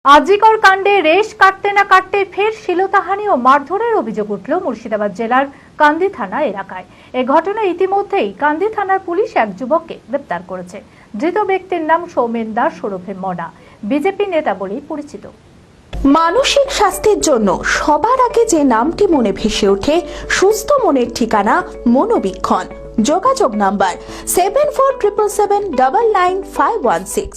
আজিকর কাণ্ডে রেশ কাটতে না কাটতে ফের শিলতাহানি ও মারধরের অভিযোগ উঠল মুর্শিদাবাদ জেলার কান্দি থানা এলাকায়। এ ঘটনায় ইতিমধ্যেই কান্দি থানার পুলিশ এক যুবককে গ্রেপ্তার করেছে। ধৃত ব্যক্তির নাম সৌমেন দাস ওরফে মনা, বিজেপি নেতা বলেই পরিচিত। মানসিক স্বাস্থ্যের জন্য সবার আগে যে নামটি মনে ভেসে ওঠে, সুস্থ মনের ঠিকানা মনোবীক্ষণ। যোগাযোগ নাম্বার 7477799516।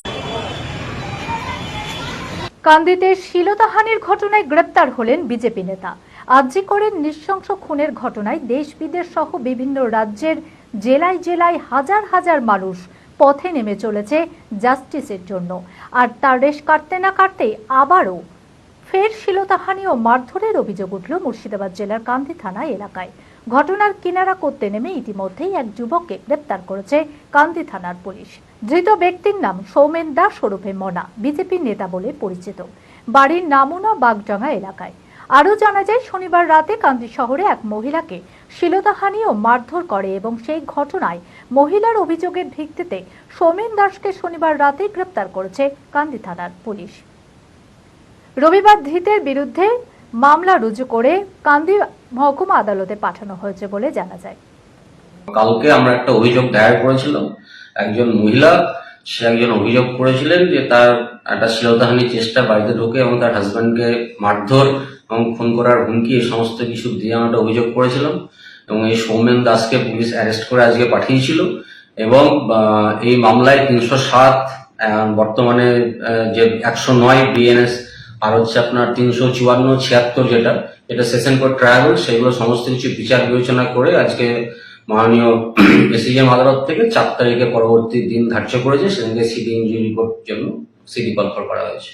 কান্দিতে শিলতাহানির ঘটনায় গ্রেপ্তার হলেন বিজেপি নেতা। আজিকরের নৃশংস খুনের ঘটনায় দেশ বিদেশ সহ বিভিন্ন রাজ্যের জেলায় জেলায় হাজার হাজার মানুষ পথে নেমে চলেছে জাস্টিসের জন্য। আর তার রেশ কাটতে না কাটতেই আবারও ফের শিলতাহানি ও মারধরের অভিযোগ উঠল মুর্শিদাবাদ জেলার কান্দি থানা এলাকায়। ঘটনার কিনারা করতে নেমে ইতিমধ্যেই এক যুবককে গ্রেপ্তার করেছে কান্দি থানার পুলিশ। ধৃত ব্যক্তির নাম সৌমেন দাস ওরফে মনা, বিজেপি নেতা বলে পরিচিত। বাড়ির নামুনা বাগডাঙ্গা এলাকায়। আরও জানা যায়, শনিবার রাতে কান্দি শহরে এক মহিলাকে শিলতাহানি ও মারধর করে এবং সেই ঘটনায় মহিলার অভিযোগের ভিত্তিতে সৌমেন দাসকে শনিবার রাতে গ্রেপ্তার করেছে কান্দি থানার পুলিশ। রবিবার ধৃতের বিরুদ্ধে মামলা রুজু করে কান্দি মহকুমা আদালতে পাঠানো হয়েছে বলে জানা যায়। কালকে আমরা একটা অভিযোগ দায়ের করেছিলাম। একজন মহিলা, সে একজন অভিযোগ করেছিলেন যে তার একটা শিলতাহানির চেষ্টা, বাড়িতে ঢুকে এবং তার হাজব্যান্ডকে মারধর এবং খুন করার হুমকি, এই সমস্ত কিছু দিয়ে আমরা একটা অভিযোগ করেছিলাম এবং এই সৌমেন দাসকে পুলিশ অ্যারেস্ট করে আজকে পাঠিয়েছিল। এবং এই মামলায় 307 বর্তমানে যে 109 বিএনএস আর হচ্ছে আপনার 354, 76 যেটা সেশন কোর্ট ট্রায়াল, সেগুলো সমস্ত কিছু বিচার বিবেচনা করে আজকে মাননীয় এসিজিএম আদালত থেকে 4 তারিখে পরবর্তী দিন ধার্য করেছে। সেদিনকে সিডি ইনজুরি রিপোর্ট জন্য সিডি কনফার করা হয়েছে।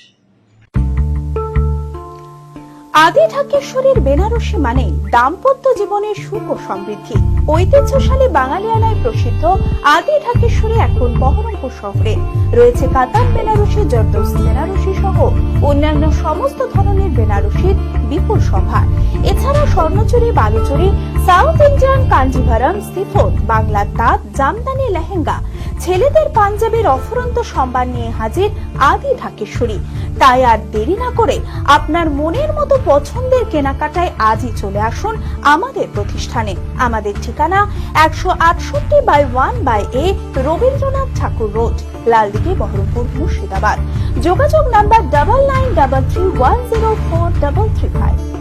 আদি ঢাকেশ্বরীর বেনারসি মানে দাম্পত্য জীবনের সুখ ও সমৃদ্ধি। ঐতিহ্যশালী বাঙালিয়ানায় প্রসিদ্ধ আদি ঢাকেশ্বরী এখন বহরমপুর শহরে রয়েছে। কাতার বেনারসি, জর্দোসি বেনারসি সহ অন্যান্য সমস্ত ধরনের বেনারসির বিপুল সম্ভার। এছাড়া Swarnachuri, Baluchari, south Indian Kanjivaram, chiffon, বাংলার তাঁত, জামদানি, লেহেঙ্গা, ছেলেদের পাঞ্জাবির অফুরন্ত সম্ভার নিয়ে হাজির আদি ঢাকেশ্বরী। তাই আর দেরি না করে আপনার মনের মতো পছন্দের কেনাকাটায় আজই চলে আসুন আমাদের প্রতিষ্ঠানে। আমাদের ঠিকানা 168/1/A রবীন্দ্রনাথ ঠাকুর রোড, লালদিঘি, বহরমপুর, মুর্শিদাবাদ। যোগাযোগ নাম্বার 9933104335।